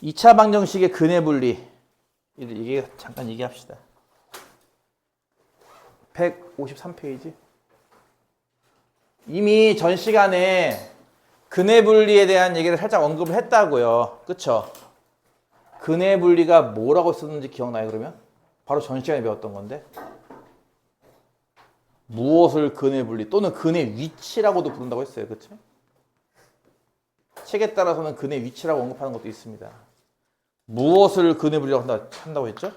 2차 방정식의 근해 분리. 이게 잠깐 얘기합시다. 153페이지. 이미 전 시간에 근해 분리에 대한 얘기를 살짝 언급을 했다고요. 그쵸? 근해 분리가 뭐라고 썼는지 기억나요, 그러면? 바로 전 시간에 배웠던 건데. 무엇을 근해 분리 또는 근해 위치라고도 부른다고 했어요. 그쵸? 책에 따라서는 근해 위치라고 언급하는 것도 있습니다. 무엇을 근해 분리라고 한다고 했죠?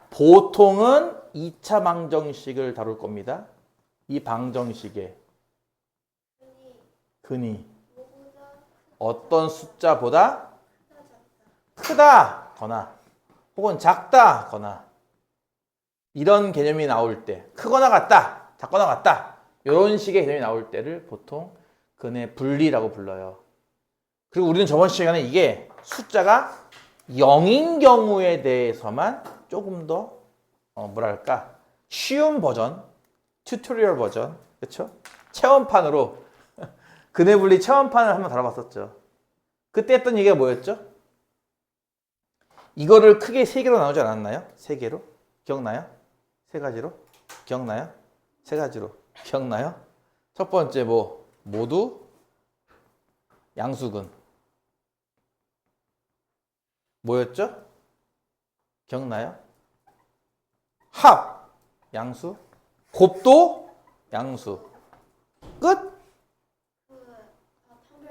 보통은 2차 방정식을 다룰 겁니다. 이 방정식의 근이 어떤 숫자보다 크다거나 혹은 작다거나 이런 개념이 나올 때 크거나 같다, 작거나 같다 이런 식의 개념이 나올 때를 보통 근해 분리라고 불러요. 그리고 우리는 저번 시간에 이게 숫자가 0인 경우에 대해서만 조금 더 뭐랄까 쉬운 버전, 튜토리얼 버전, 그렇죠? 체험판으로 근해 분리 체험판을 한번 다뤄봤었죠. 그때 했던 얘기가 뭐였죠? 이거를 크게 세 개로 나누지 않았나요? 세 개로? 기억나요? 세 가지로? 기억나요? 세 가지로. 기억나요? 첫 번째 모두 양수근. 뭐였죠? 기억나요? 합 양수, 곱도 양수. 끝.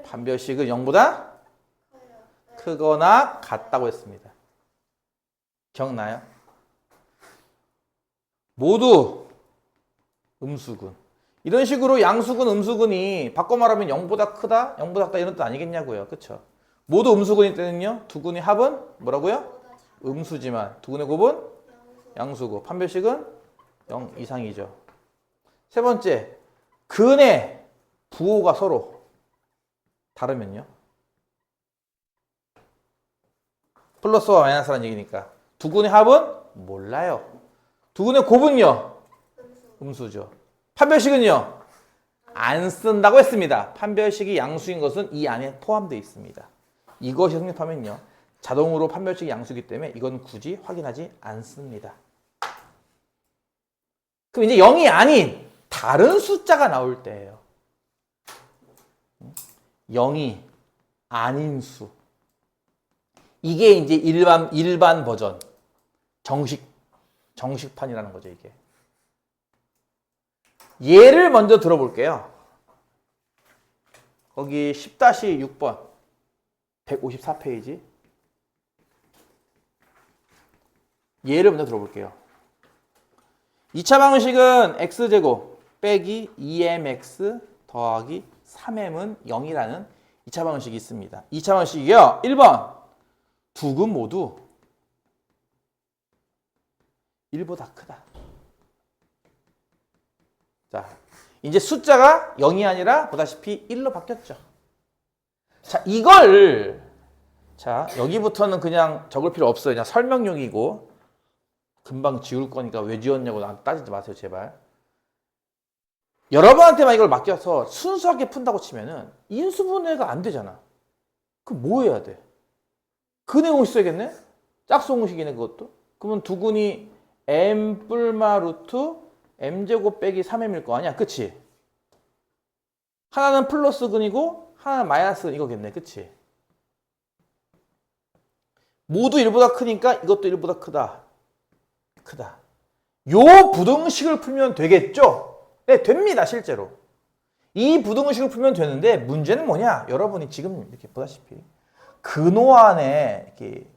판별식은 0보다 크거나 같다고 했습니다. 기억나요? 모두 음수근. 이런 식으로 양수근, 음수근이 바꿔 말하면 0보다 크다, 0보다 작다 이런 뜻 아니겠냐고요. 그렇죠? 모두 음수근일 때는요. 두 근의 합은 뭐라고요? 음수지만 두 근의 곱은 양수고 판별식은 0 이상이죠. 세 번째, 근의 부호가 서로 다르면요. 플러스와 마이너스라는 얘기니까 두 근의 합은 몰라요. 두 근의 곱은요. 음수죠. 판별식은요. 안 쓴다고 했습니다. 판별식이 양수인 것은 이 안에 포함되어 있습니다. 이것이 성립하면요. 자동으로 판별식이 양수이기 때문에 이건 굳이 확인하지 않습니다. 그럼 이제 0이 아닌 다른 숫자가 나올 때예요. 0이 아닌 수. 이게 이제 일반 버전. 정식판이라는 거죠, 이게. 예를 먼저 들어볼게요. 거기 10-6번. 154페이지. 예를 먼저 들어볼게요. 2차 방식은 x제곱 빼기 2mx 더하기 3m은 0이라는 2차 방식이 있습니다. 2차 방식이요. 1번. 두 근 모두 1보다 크다. 자, 이제 숫자가 0이 아니라 보다시피 1로 바뀌었죠. 자, 여기부터는 그냥 적을 필요 없어요. 그냥 설명용이고 금방 지울 거니까 왜 지웠냐고 따지지 마세요, 제발. 여러분한테만 이걸 맡겨서 순수하게 푼다고 치면은 인수분해가 안 되잖아. 그럼 뭐 해야 돼? 근해 공식 써야겠네? 짝수 공식이네, 그것도. 그러면 두 근이 m 뿔마 루트 m제곱 빼기 3m일 거 아니야, 그치? 하나는 플러스 근이고 하나는 마이너스 이거겠네, 그치? 모두 1보다 크니까 이것도 1보다 크다. 요 부등식을 풀면 되겠죠? 네, 됩니다, 실제로. 이 부등식을 풀면 되는데 문제는 뭐냐? 여러분이 지금 이렇게 보다시피 근호 안에 이렇게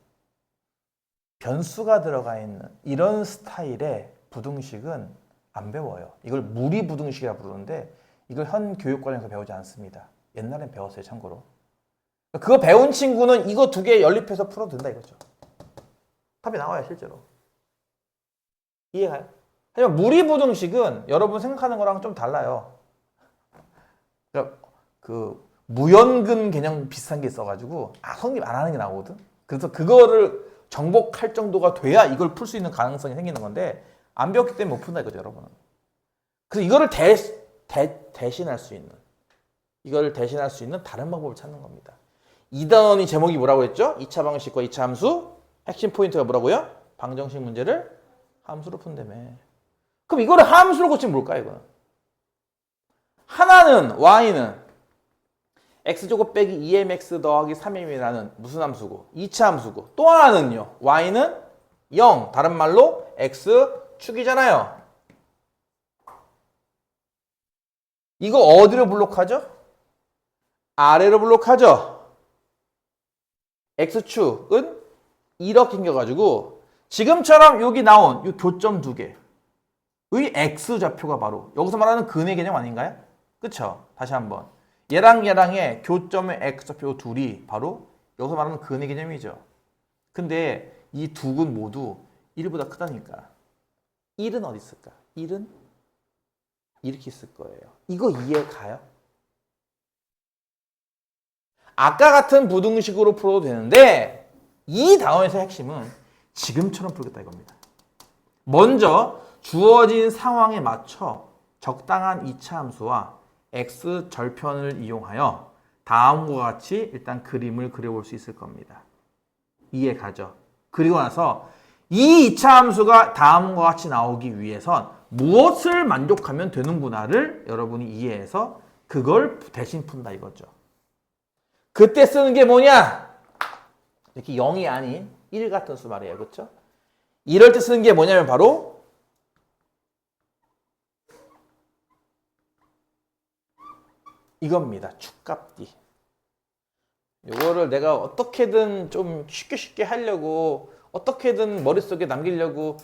변수가 들어가 있는 이런 스타일의 부등식은 안 배워요. 이걸 무리 부등식이라 부르는데 이걸 현 교육과정에서 배우지 않습니다. 옛날엔 배웠어요, 참고로. 그거 배운 친구는 이거 두 개 연립해서 풀어도 된다 이거죠. 답이 나와요, 실제로. 이해가요? 하지만 무리 부등식은 여러분 생각하는 거랑 좀 달라요. 그러니까 그 무연근 개념 비슷한 게 있어가지고 성립 안 하는 게 나오거든. 그래서 그거를 정복할 정도가 돼야 이걸 풀 수 있는 가능성이 생기는 건데 안 배웠기 때문에 못 푼다 이거죠, 여러분은. 그래서 이거를 대신할 수 있는 다른 방법을 찾는 겁니다. 2단원이 제목이 뭐라고 했죠? 2차 방식과 2차 함수. 핵심 포인트가 뭐라고요? 방정식 문제를 함수로 푼다며. 그럼 이거를 함수로 고치면 뭘까요, 이거는? 하나는 y는 x제곱 빼기 2mx 더하기 3m이라는 무슨 함수고 2차 함수고, 또 하나는요 y는 0, 다른 말로 x축이잖아요. 이거 어디로 블록하죠? 아래로 블록하죠. x축은 이렇게 생겨가지고 지금처럼 여기 나온 이 교점 두 개의 x좌표가 바로 여기서 말하는 근의 개념 아닌가요? 그쵸? 다시 한번 얘랑 얘랑의 교점의 x좌표 둘이 바로 여기서 말하는 근의 개념이죠. 근데 이 두 근 모두 1보다 크다니까. 1은 어디 있을까? 1은 이렇게 있을 거예요. 이거 이해 가요? 아까 같은 부등식으로 풀어도 되는데 이 다음에서의 핵심은 지금처럼 풀겠다 이겁니다. 먼저 주어진 상황에 맞춰 적당한 2차 함수와 x 절편을 이용하여 다음과 같이 일단 그림을 그려볼 수 있을 겁니다. 이해 가죠? 그리고 나서 이 2차 함수가 다음과 같이 나오기 위해선 무엇을 만족하면 되는구나를 여러분이 이해해서 그걸 대신 푼다 이거죠. 그때 쓰는 게 뭐냐? 이렇게 0이 아닌 1 같은 수 말이에요. 그렇죠? 이럴 때 쓰는 게 뭐냐면 바로 이겁니다. 축값 D. 이거를 내가 어떻게든 좀 쉽게 하려고 어떻게든 머릿속에 남기려고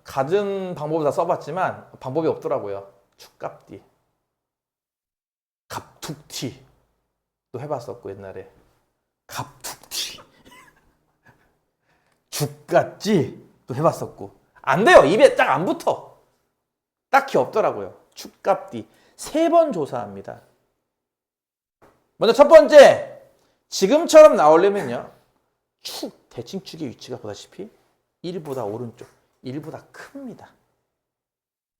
갖은 방법을 다 써봤지만 방법이 없더라고요. 축값 D. 갑툭튀 또 해봤었고 옛날에. 갑툭튀. 죽같지 또 해봤었고. 안 돼요. 입에 딱 안 붙어. 딱히 없더라고요. 축값 D. 3번 조사합니다. 먼저 첫 번째. 지금처럼 나오려면요. 축, 대칭축의 위치가 보다시피 1보다 오른쪽, 1보다 큽니다.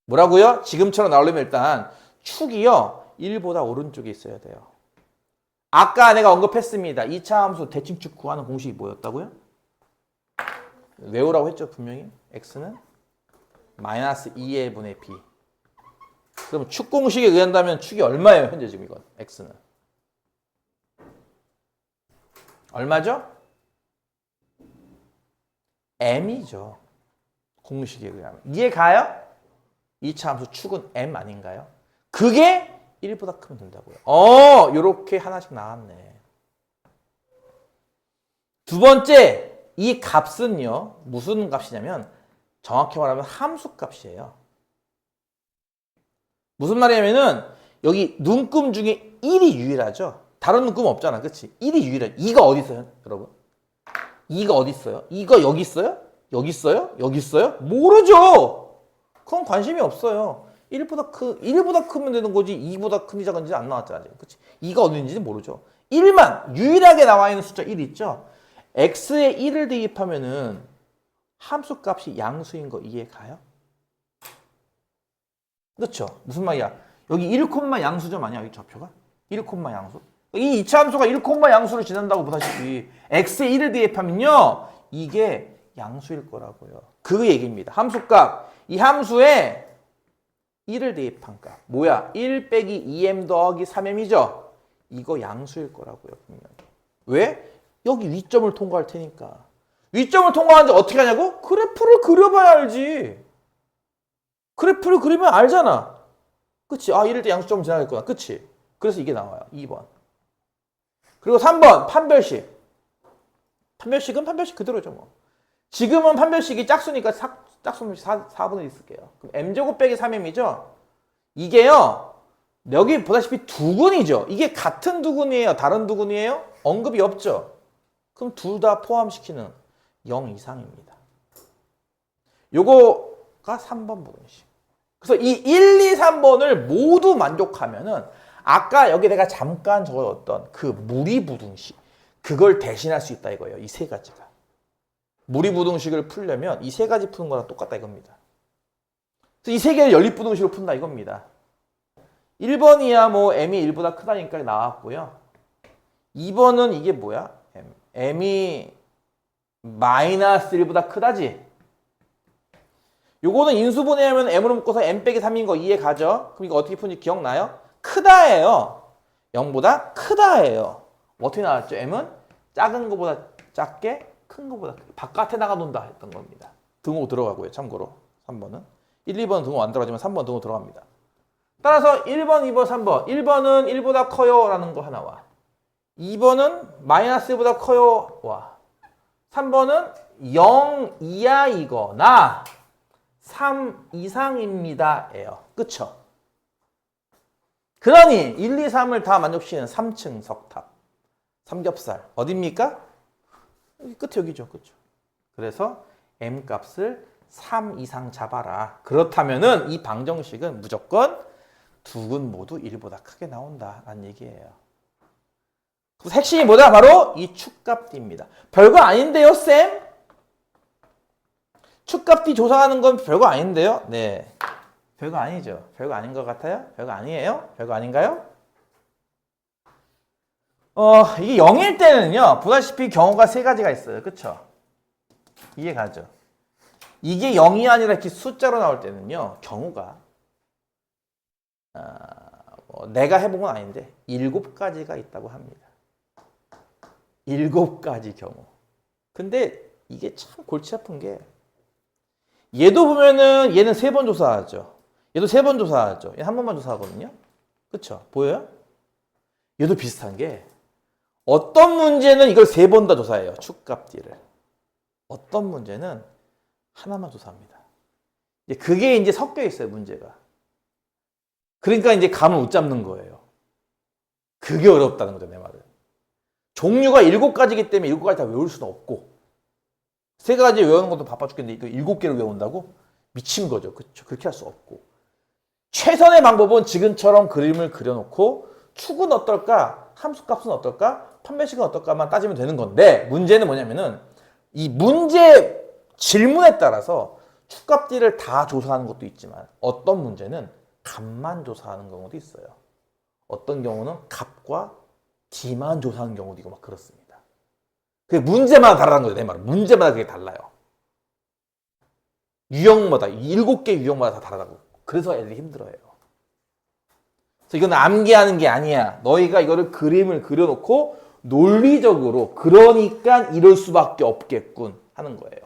뭐라고요? 지금처럼 나오려면 일단 축이요. 1보다 오른쪽에 있어야 돼요. 아까 내가 언급했습니다. 2차 함수 대칭축 구하는 공식이 뭐였다고요? 외우라고 했죠. 분명히. x는 마이너스 2의 분의 b. 그럼 축 공식에 의한다면 축이 얼마예요? 현재 지금 이건. x는. 얼마죠? m이죠. 공식에 의하면. 이해 가요? 2차 함수 축은 m 아닌가요? 그게 1보다 크면 된다고요. 요렇게 하나씩 나왔네. 두 번째, 이 값은요. 무슨 값이냐면 정확히 말하면 함수 값이에요. 무슨 말이냐면은 여기 눈금 중에 1이 유일하죠. 다른 눈금 없잖아. 그치? 1이 유일해. 2가 어디 있어요? 여러분? 2가 어디 있어요? 2가 여기 있어요? 여기 있어요? 여기 있어요? 모르죠. 그건 관심이 없어요. 1보다 크면 되는 거지 2보다 큰지 작은지 안 나왔잖아. 그치? 2가 어디 있는지 모르죠. 1만 유일하게 나와 있는 숫자 1 있죠? x에 1을 대입하면은 함수 값이 양수인 거 이해 가요? 그렇죠? 무슨 말이야? 여기 1, 양수점 아니야? 여기 좌표가? 1, 양수? 이 2차 함수가 1, 양수를 지난다고 보다시피 x에 1을 대입하면요. 이게 양수일 거라고요. 그 얘기입니다. 함수값. 이 함수에 1을 대입한 값. 뭐야? 1 빼기 2m 더하기 3m이죠? 이거 양수일 거라고요. 분명히. 왜? 여기 위점을 통과할 테니까. 위점을 통과하는데 어떻게 하냐고? 그래프를 그려봐야 알지. 그래프를 그리면 알잖아. 그치? 이럴 때 양수점을 지나겠구나. 그치? 그래서 이게 나와요. 2번. 그리고 3번 판별식. 판별식은 판별식 그대로죠. 뭐. 지금은 판별식이 짝수니까 짝수는 4분의 1 쓸게요. 그럼 m제곱 빼기 3m이죠? 이게요. 여기 보다시피 두근이죠. 이게 같은 두근이에요? 다른 두근이에요? 언급이 없죠? 그럼 둘 다 포함시키는 0 이상입니다. 요거가 3번 부등식. 그래서 이 1, 2, 3번을 모두 만족하면은 아까 여기 내가 잠깐 적어뒀던 그 무리부등식 그걸 대신할 수 있다 이거예요. 이 세 가지가. 무리부등식을 풀려면 이 세 가지 푸는 거랑 똑같다 이겁니다. 그래서 이 세 개를 연립부등식으로 푼다 이겁니다. 1번이야 뭐 m이 1보다 크다니까 나왔고요. 2번은 이게 뭐야? m이 마이너스 1보다 크다지? 요거는 인수분해하면 m으로 묶어서 m 빼기 3인 거 이해 가죠? 그럼 이거 어떻게 푸는지 기억나요? 크다예요. 0보다 크다예요. 어떻게 나왔죠? m은 작은 거보다 작게 큰 거보다 크게. 바깥에 나가 논다 했던 겁니다. 등호 들어가고요. 참고로 3번은. 1, 2번 등호 안 들어가지만 3번 등호 들어갑니다. 따라서 1번, 2번, 3번. 1번은 1보다 커요 라는 거 하나와 2번은 마이너스 1보다 커요 와 3번은 0 이하이거나 3 이상입니다 에요. 그쵸? 그러니 1, 2, 3을 다 만족시키는 3층 석탑 삼겹살 어딥니까? 끝에 여기죠. 그쵸? 그래서 m 값을 3 이상 잡아라. 그렇다면은 이 방정식은 무조건 두 근 모두 1보다 크게 나온다라는 얘기예요. 그래서 핵심이 뭐다? 바로 이 축값 D입니다. 별거 아닌데요, 쌤? 축값 D 조사하는 건 별거 아닌데요? 네. 별거 아니죠. 별거 아닌 것 같아요? 별거 아니에요? 별거 아닌가요? 이게 0일 때는요, 보다시피 경우가 세 가지가 있어요. 그쵸? 이해 가죠? 이게 0이 아니라 이렇게 숫자로 나올 때는요, 경우가, 내가 해본 건 아닌데, 7가지가 있다고 합니다. 7가지 경우. 근데 이게 참 골치 아픈 게, 얘도 보면은 얘는 3번 조사하죠. 얘도 3번 조사하죠. 얘 한 번만 조사하거든요. 그쵸? 보여요? 얘도 비슷한 게, 어떤 문제는 이걸 3번 다 조사해요. 축값 D를. 어떤 문제는 하나만 조사합니다. 그게 이제 섞여 있어요, 문제가. 그러니까 이제 감을 못 잡는 거예요. 그게 어렵다는 거죠, 내 말은. 종류가 7가지이기 때문에 7가지 다 외울 수는 없고, 3가지 외우는 것도 바빠 죽겠는데 이거 7개를 외운다고? 미친 거죠. 그렇죠? 그렇게 할 수 없고. 최선의 방법은 지금처럼 그림을 그려놓고 축은 어떨까? 함수값은 어떨까? 판별식은 어떨까만 따지면 되는 건데, 문제는 뭐냐면은 이 문제 질문에 따라서 축값 D를 다 조사하는 것도 있지만 어떤 문제는 값만 조사하는 경우도 있어요. 어떤 경우는 값과 D만 조사하는 경우도 있고 막 그렇습니다. 그게 문제마다 다르다는 거죠. 내 말은. 문제마다 그게 달라요. 유형마다 7개 유형마다 다 다르다고. 그래서 애들이 힘들어해요. 그래서 이건 암기하는 게 아니야. 너희가 이거를 그림을 그려놓고 논리적으로 그러니까 이럴 수밖에 없겠군 하는 거예요.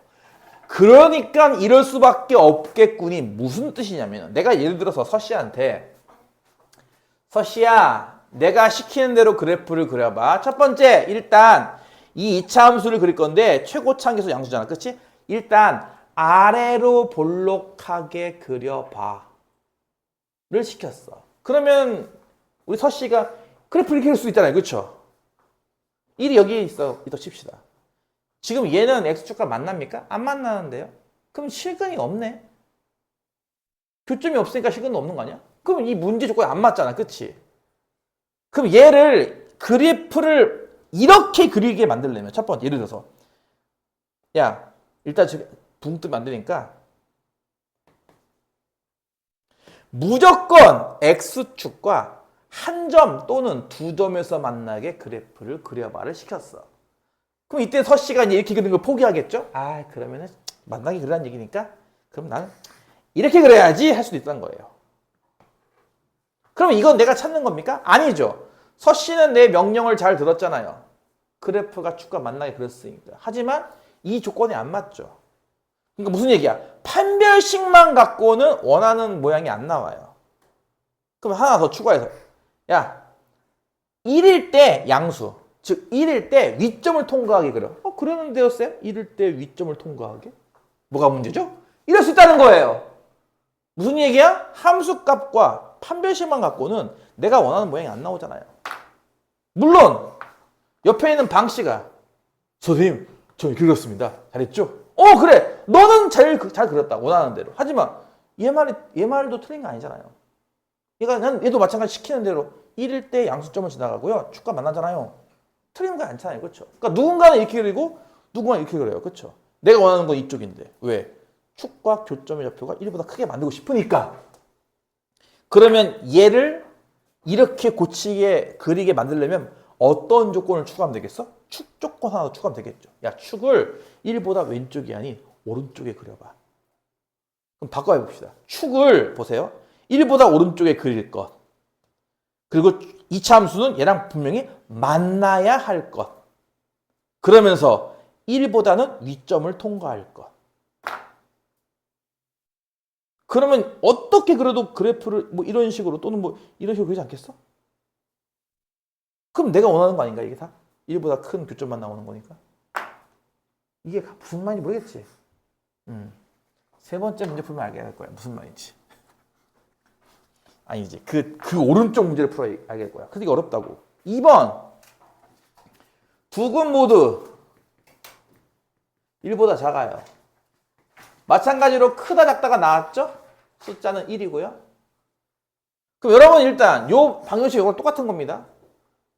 그러니까 이럴 수밖에 없겠군이 무슨 뜻이냐면, 내가 예를 들어서 서씨한테, 서씨야, 내가 시키는 대로 그래프를 그려봐. 첫 번째, 일단 이 2차 함수를 그릴 건데 최고차 함수 양수잖아. 그치? 일단 아래로 볼록하게 그려봐 를 시켰어. 그러면 우리 서씨가 그래프를 그릴 수 있잖아요. 그쵸? 1이 여기 있다 칩시다. 지금 얘는 x축과 만납니까? 안 만나는데요? 그럼 실근이 없네. 교점이 없으니까 실근은 없는 거 아니야? 그럼 이 문제 조건이 안 맞잖아. 그치? 그럼 얘를 그래프를 이렇게 그리게 만들려면 첫 번째 예를 들어서 야 일단 붕 뜨면 안 되니까 무조건 x축과 한 점 또는 2점에서 만나게 그래프를 그려봐를 시켰어. 그럼 이때 서씨가 이제 이렇게 그리는 걸 포기하겠죠? 아, 그러면은 만나게 그리라는 얘기니까 그럼 나는 이렇게 그려야지 할 수도 있다는 거예요. 그럼 이건 내가 찾는 겁니까? 아니죠. 서씨는 내 명령을 잘 들었잖아요. 그래프가 축과 만나게 그렸으니까. 하지만 이 조건이 안 맞죠. 그러니까 무슨 얘기야? 판별식만 갖고는 원하는 모양이 안 나와요. 그럼 하나 더 추가해서 야, 1일 때 양수, 즉 1일 때 위점을 통과하게 그려. 그러는데요, 쌤? 1일 때 위점을 통과하게? 뭐가 문제죠? 이럴 수 있다는 거예요. 무슨 얘기야? 함수값과 판별식만 갖고는 내가 원하는 모양이 안 나오잖아요. 물론 옆에 있는 방씨가 선생님, 저 이렇게 그렸습니다. 잘했죠? 그래. 너는 잘 그렸다. 원하는 대로. 하지만 얘 말도 틀린 거 아니잖아요. 얘도 마찬가지 시키는 대로 1일 때 양수점을 지나가고요. 축과 만나잖아요. 틀린 거 않잖아요. 그렇죠? 그러니까 누군가는 이렇게 그리고 누군가는 이렇게 그려요. 그렇죠? 내가 원하는 건 이쪽인데. 왜? 축과 교점의 좌표가 1보다 크게 만들고 싶으니까. 그러면 얘를 이렇게 고치게 그리게 만들려면 어떤 조건을 추가하면 되겠어? 축 조건 하나 더 추가하면 되겠죠. 야, 축을 1보다 왼쪽이 아닌 오른쪽에 그려봐. 그럼 바꿔 해봅시다. 축을 보세요. 1보다 오른쪽에 그릴 것. 그리고 2차 함수는 얘랑 분명히 만나야 할 것. 그러면서 1보다는 위점을 통과할 것. 그러면 어떻게 그려도 그래프를 뭐 이런 식으로 또는 뭐 이런 식으로 그리지 않겠어? 그럼 내가 원하는 거 아닌가 이게 다? 1보다 큰 교점만 나오는 거니까. 이게 무슨 말인지 모르겠지? 세 번째 문제 풀면 알게 될 거야. 무슨 말인지. 아니지. 그 오른쪽 문제를 풀어야 알게 될 거야. 근데 이게 어렵다고. 2번. 두 근 모두 1보다 작아요. 마찬가지로 크다 작다가 나왔죠? 숫자는 1이고요. 그럼 여러분 일단 요 방정식 이거 똑같은 겁니다.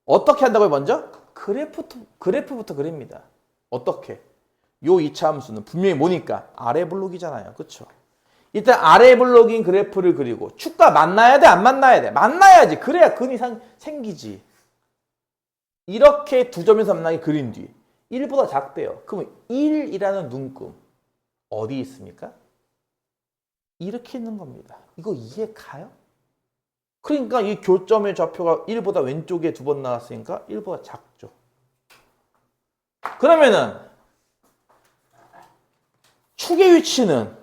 어떻게 한다고요? 먼저 그래프부터 그립니다. 어떻게? 요 2차 함수는 분명히 뭐니까? 아래 블록이잖아요. 그렇죠? 일단 아래 블록인 그래프를 그리고 축과 만나야 돼? 안 만나야 돼? 만나야지. 그래야 근이 생기지. 이렇게 두 점에서 만나게 그린 뒤 1보다 작대요. 그러면 1이라는 눈금 어디 있습니까? 이렇게 있는 겁니다. 이거 이해 가요? 그러니까 이 교점의 좌표가 1보다 왼쪽에 두 번 나왔으니까 1보다 작죠. 그러면은 축의 위치는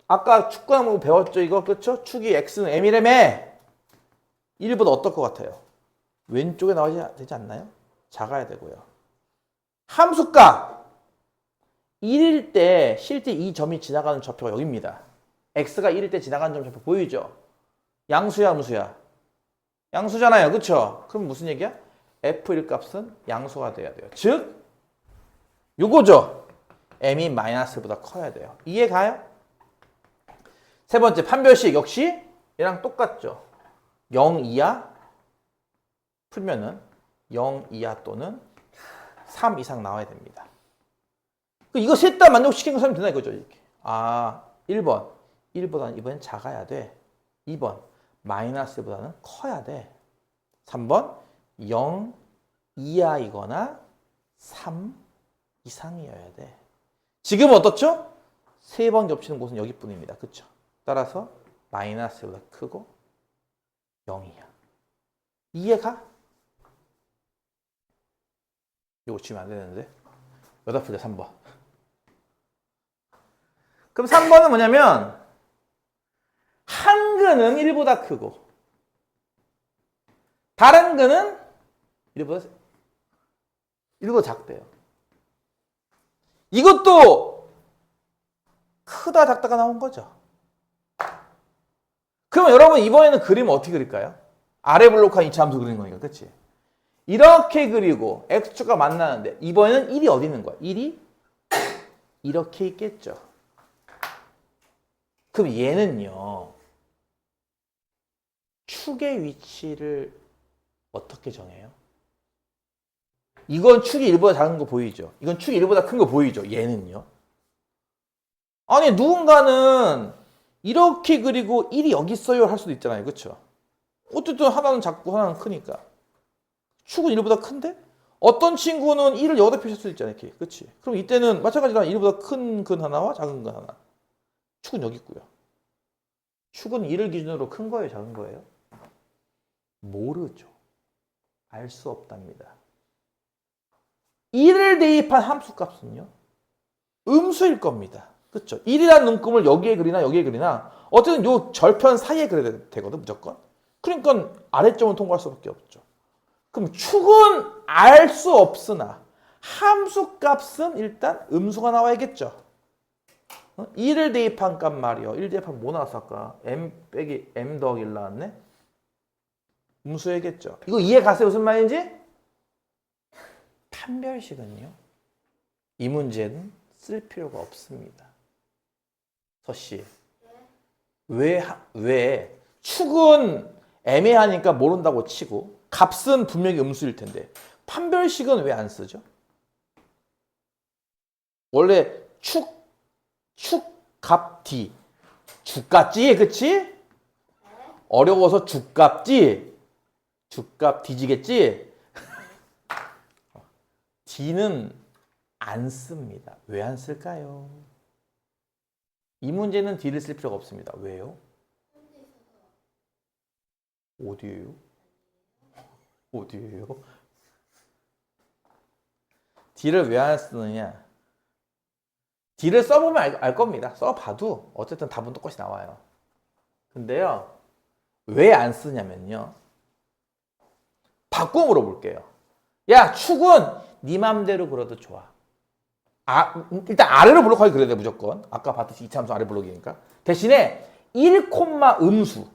아까 축구하면 배웠죠? 이거 그렇죠? 축이 x는 m이라며 1보다 어떨 것 같아요? 왼쪽에 나와야 되지 않나요? 작아야 되고요. 함수값 1일 때 실제 이 점이 지나가는 좌표가 여기입니다. x가 1일 때 지나가는 점 좌표 보이죠? 양수야 무수야? 양수잖아요. 그쵸? 그럼 무슨 얘기야? f1 값은 양수가 돼야 돼요. 즉 요거죠. m이 마이너스보다 커야 돼요. 이해 가요? 세 번째 판별식 역시 얘랑 똑같죠. 0 이하 풀면은 0 이하 또는 3 이상 나와야 됩니다. 이거 셋 다 만족시킨 거 사면 되나 이거죠. 이렇게. 아 1번 1보다는 이번엔 작아야 돼. 2번 마이너스보다는 커야 돼. 3번 0 이하이거나 3 이상이어야 돼. 지금 어떻죠? 세 번 겹치는 곳은 여기뿐입니다. 그렇죠? 따라서 마이너스보다 크고 0이야. 이해가? 이거 치면 안 되는데. 여기다 풀자 3번. 그럼 3번은 뭐냐면 한 근은 1보다 크고 다른 근은 1보다 작대요. 이것도 크다 작다가 나온 거죠. 그러면 여러분 이번에는 그림을 어떻게 그릴까요? 아래 블록한 2차 함수 그리는 거니까. 그렇지? 이렇게 그리고 x축과 만나는데 이번에는 1이 어디 있는 거야? 1이 이렇게 있겠죠. 그럼 얘는요. 축의 위치를 어떻게 정해요? 이건 축이 1보다 작은 거 보이죠? 이건 축이 1보다 큰 거 보이죠? 얘는요? 아니 누군가는 이렇게 그리고 1이 여기 있어요 할 수도 있잖아요. 그렇죠? 어쨌든 하나는 작고 하나는 크니까. 축은 1보다 큰데? 어떤 친구는 1을 여기다 표시할 수도 있잖아요. 이렇게. 그렇지? 그럼 이때는 마찬가지로 1보다 큰 근 하나와 작은 근 하나. 축은 여기 있고요. 축은 1을 기준으로 큰 거예요? 작은 거예요? 모르죠. 알 수 없답니다. 1을 대입한 함수값은요. 음수일 겁니다. 그렇죠? 1이라는 눈금을 여기에 그리나 여기에 그리나 어쨌든 요 절편 사이에 그려야 되거든 무조건. 그러니까 아래점은 통과할 수밖에 없죠. 그럼 축은 알 수 없으나 함수값은 일단 음수가 나와야겠죠. 1을 대입한 값 말이요. 1 대입하면 뭐 나왔어 아까? m 빼기 m 더하기 1 나왔네? 음수야겠죠. 이거 이해 가세요? 무슨 말인지? 판별식은요. 이 문제는 쓸 필요가 없습니다. 서씨. 왜 축은 애매하니까 모른다고 치고 값은 분명히 음수일 텐데 판별식은 왜 안 쓰죠? 원래 축값 D 주값지 그치? 어려워서 주값지 주값 D지겠지? D는 안 씁니다. 왜 안 쓸까요? 이 문제는 D를 쓸 필요가 없습니다. 왜요? 어디에요? 어디에요? D를 왜 안 쓰느냐? D를 써보면 알 겁니다. 써봐도 어쨌든 답은 똑같이 나와요. 근데요, 왜 안 쓰냐면요. 바꿔 물어볼게요. 야, 축은 네 맘대로 그려도 좋아. 일단 아래로 블록하기 그려야 돼, 무조건. 아까 봤듯이 이차함수 아래 블록이니까. 대신에 1, 음수.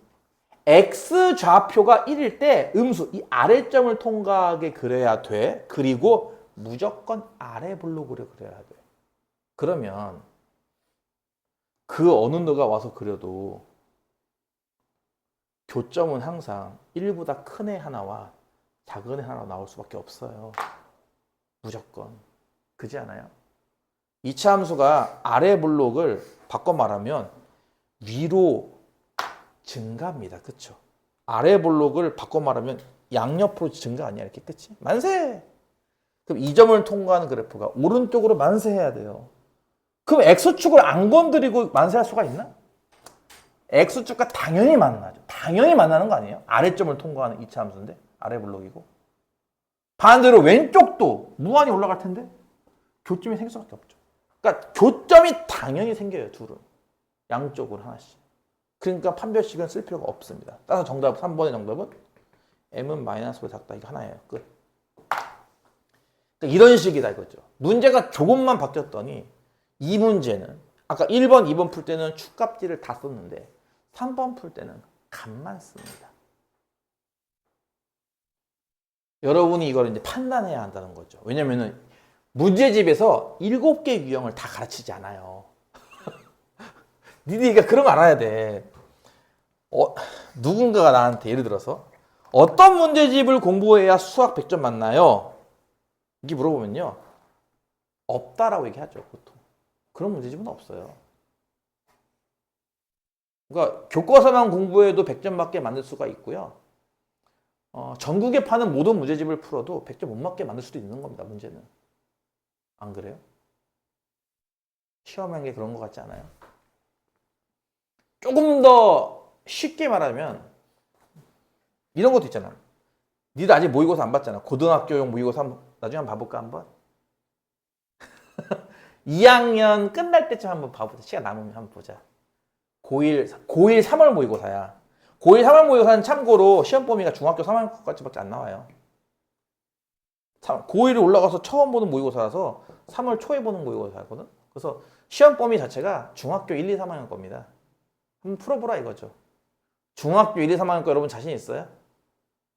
x 좌표가 1일 때 음수, 이 아래점을 통과하게 그려야 돼. 그리고 무조건 아래 블록으로 그려야 돼. 그러면 그 어느 너가 와서 그려도 교점은 항상 1보다 큰 애 하나와 작은 애 하나 나올 수밖에 없어요. 무조건. 그지 않아요? 이차 함수가 아래 블록을 바꿔 말하면 위로 증가합니다. 그쵸? 아래 블록을 바꿔 말하면 양옆으로 증가 아니야? 이렇게 끝이? 만세! 그럼 이 점을 통과하는 그래프가 오른쪽으로 만세해야 돼요. 그럼 X축을 안 건드리고 만세할 수가 있나? X축과 당연히 만나죠. 당연히 만나는 거 아니에요? 아래점을 통과하는 이차 함수인데 아래 블록이고. 반대로 왼쪽도 무한히 올라갈 텐데 교점이 생길 수밖에 없죠. 그러니까 교점이 당연히 생겨요. 둘은. 양쪽으로 하나씩. 그러니까 판별식은 쓸 필요가 없습니다. 따라서 정답 3번의 정답은 m은 마이너스보다 작다. 이거 하나예요. 끝. 그러니까 이런 식이다 이거죠. 문제가 조금만 바뀌었더니 이 문제는 아까 1번, 2번 풀 때는 축값지를 다 썼는데 3번 풀 때는 값만 씁니다. 여러분이 이걸 이제 판단해야 한다는 거죠. 왜냐면은 문제집에서 7개 유형을 다 가르치지 않아요. 니들이가 그런 거 알아야 돼. 누군가가 나한테 예를 들어서 어떤 문제집을 공부해야 수학 100점 맞나요? 이렇게 물어보면요. 없다라고 얘기하죠. 보통. 그런 문제집은 없어요. 그러니까 교과서만 공부해도 100점 맞게 만들 수가 있고요. 전국에 파는 모든 문제집을 풀어도 100점 못 맞게 만들 수도 있는 겁니다. 문제는. 안 그래요? 시험한 게 그런 것 같지 않아요? 조금 더 쉽게 말하면 이런 것도 있잖아. 니도 아직 모의고사 안 봤잖아. 고등학교용 모의고사 나중에 한번 봐볼까 한번? 2학년 끝날 때쯤 한번 봐보자. 시간 남으면 한번 보자. 고1 3월 모의고사야. 고1 3월 모의고사는 참고로 시험 범위가 중학교 3학년까지밖에 안 나와요. 고1에 올라가서 처음 보는 모의고사라서 3월 초에 보는 모의고사거든. 그래서 시험 범위 자체가 중학교 1, 2, 3학년 겁니다. 한번 풀어보라 이거죠. 중학교 1, 2, 3학년 거 여러분 자신 있어요?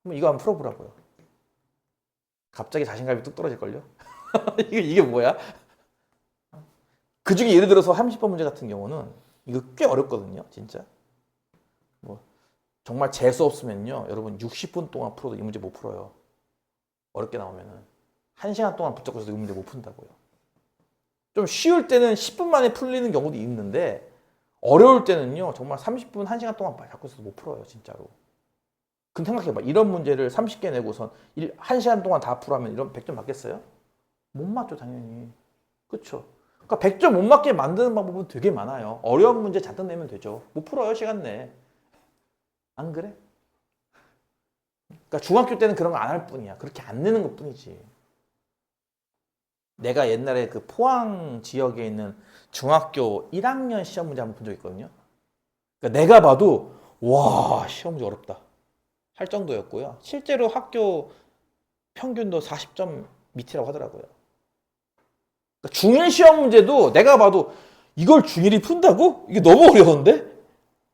그럼 이거 한번 풀어보라고요. 갑자기 자신감이 뚝 떨어질걸요? 이게 뭐야? 그 중에 예를 들어서 30번 문제 같은 경우는 이거 꽤 어렵거든요. 진짜. 뭐 정말 재수 없으면요. 여러분 60분 동안 풀어도 이 문제 못 풀어요. 어렵게 나오면은 1시간 동안 붙잡고서 이 문제 못 푼다고요. 좀 쉬울 때는 10분 만에 풀리는 경우도 있는데 어려울 때는요. 정말 30분, 1시간 동안 잡고서도 못 풀어요. 진짜로. 근데 생각해봐. 이런 문제를 30개 내고선 1시간 동안 다 풀어하면 이런 100점 맞겠어요? 못 맞죠. 당연히. 그쵸? 그러니까 100점 못 맞게 만드는 방법은 되게 많아요. 어려운 문제 잔뜩 내면 되죠. 못 풀어요. 시간 내에. 안 그래? 그러니까 중학교 때는 그런 거 안 할 뿐이야. 그렇게 안 내는 것 뿐이지. 내가 옛날에 그 포항 지역에 있는 중학교 1학년 시험 문제 한번 본 적 있거든요. 그러니까 내가 봐도 와 시험 문제 어렵다 할 정도였고요. 실제로 학교 평균도 40점 밑이라고 하더라고요. 그러니까 중1 시험 문제도 내가 봐도 이걸 중1이 푼다고? 이게 너무 어려운데?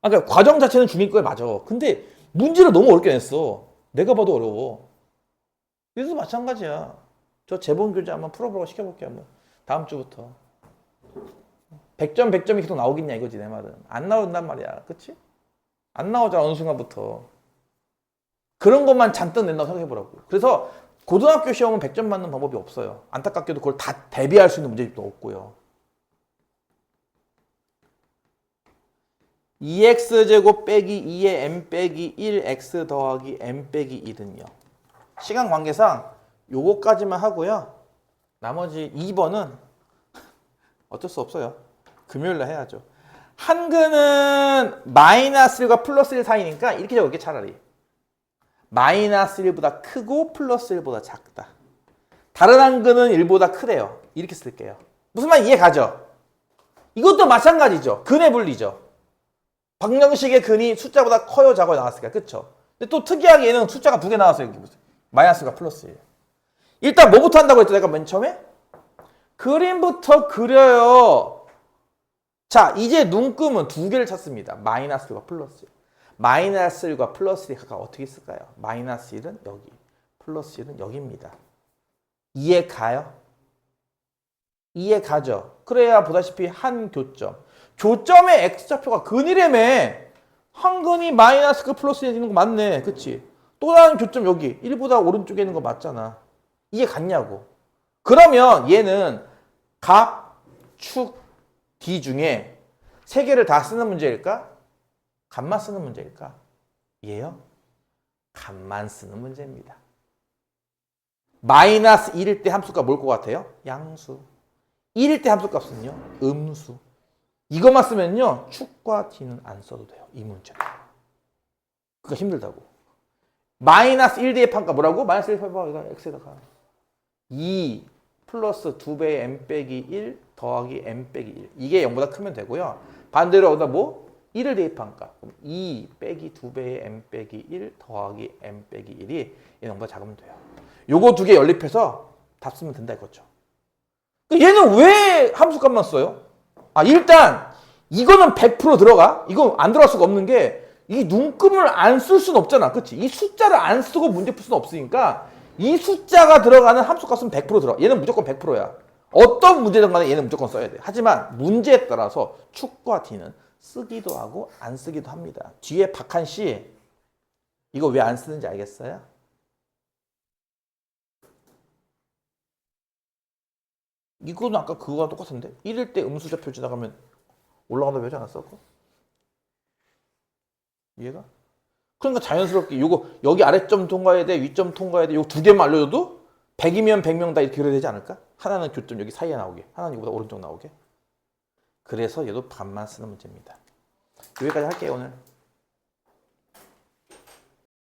그러니까 과정 자체는 중1 거에 맞아. 근데 문제를 너무 어렵게 냈어. 내가 봐도 어려워. 그래서 마찬가지야. 저 재본 교재 한번 풀어보라고 시켜볼게요. 한번. 다음 주부터. 100점, 100점이 계속 나오겠냐 이거지 내 말은. 안 나온단 말이야. 그치? 안 나오잖아 어느 순간부터. 그런 것만 잔뜩 낸다고 생각해보라고. 그래서 고등학교 시험은 100점 맞는 방법이 없어요. 안타깝게도 그걸 다 대비할 수 있는 문제집도 없고요. 2x제곱 빼기 2의 m 빼기 1x 더하기 m 빼기 1은요. 시간 관계상 요거까지만 하고요. 나머지 2번은 어쩔 수 없어요. 금요일날 해야죠. 한근은 마이너스 1과 플러스 1 사이니까 이렇게 적을게 차라리. 마이너스 1보다 크고 플러스 1보다 작다. 다른 한근은 1보다 크대요. 이렇게 쓸게요. 무슨 말 이해 가죠? 이것도 마찬가지죠. 근의 분리죠. 방정식의 근이 숫자보다 커요 작아요 나왔으니까. 그쵸? 근데 또 특이하게 얘는 숫자가 2개 나왔어요. 여기 보세요. 마이너스가 플러스 1. 일단 뭐부터 한다고 했죠? 내가 맨 처음에? 그림부터 그려요. 자, 이제 눈금은 2개를 찾습니다. 마이너스 1과 플러스 1. 마이너스 1과 플러스 1이 각각 어떻게 쓸까요? 마이너스 1은 여기, 플러스 1은 여기입니다. 이해 가요? 이해 가죠? 그래야 보다시피 한 교점. 교점의 x좌표가 근이라며. 한 근이 마이너스 그 플러스 1 있는 거 맞네. 그치? 또 다른 교점 여기. 1보다 오른쪽에 있는 거 맞잖아. 이해 갔냐고. 그러면 얘는 각, 축, D 중에 3개를 다 쓰는 문제일까? 값만 쓰는 문제일까? 이해요? 값만 쓰는 문제입니다. 마이너스 1일 때 함수값 뭘 것 같아요? 양수. 1일 때 함수값은요? 음수. 이것만 쓰면요. 축과 T는 안 써도 돼요. 이 문제는. 그러니까 힘들다고. 마이너스 1 대입한가 뭐라고? 마이너스 1 해봐. 이거 x에다가 2 플러스 2배의 m 빼기 1 더하기 m 빼기 1. 이게 0보다 크면 되고요. 반대로 여기다 뭐? 1을 대입한가. 그럼 2 빼기 2배의 m 빼기 1 더하기 m 빼기 1이 0보다 작으면 돼요. 요거 2개 연립해서 답 쓰면 된다 이거죠. 얘는 왜 함수값만 써요? 아, 일단 이거는 100% 들어가. 이거 안 들어갈 수가 없는 게 이 눈금을 안 쓸 수는 없잖아. 그치? 이 숫자를 안 쓰고 문제 풀 수는 없으니까 이 숫자가 들어가는 함수값은 100% 들어가. 얘는 무조건 100%야. 어떤 문제든 간에 얘는 무조건 써야 돼. 하지만 문제에 따라서 축과 T는 쓰기도 하고 안 쓰기도 합니다. 뒤에 박한 씨 이거 왜 안 쓰는지 알겠어요? 이거는 아까 그거랑 똑같은데? 1일 때 음수좌표 지나가면 올라간다고 하지 않았어? 이해가? 그러니까 자연스럽게 요거 여기 아래점 통과해야 돼, 위점 통과해야 돼. 요 2개만 알려줘도 100이면 100명 다 이렇게 그려야 되지 않을까? 하나는 교점 여기 사이에 나오게, 하나는 이거보다 오른쪽 나오게. 그래서 얘도 반만 쓰는 문제입니다. 여기까지 할게요 오늘.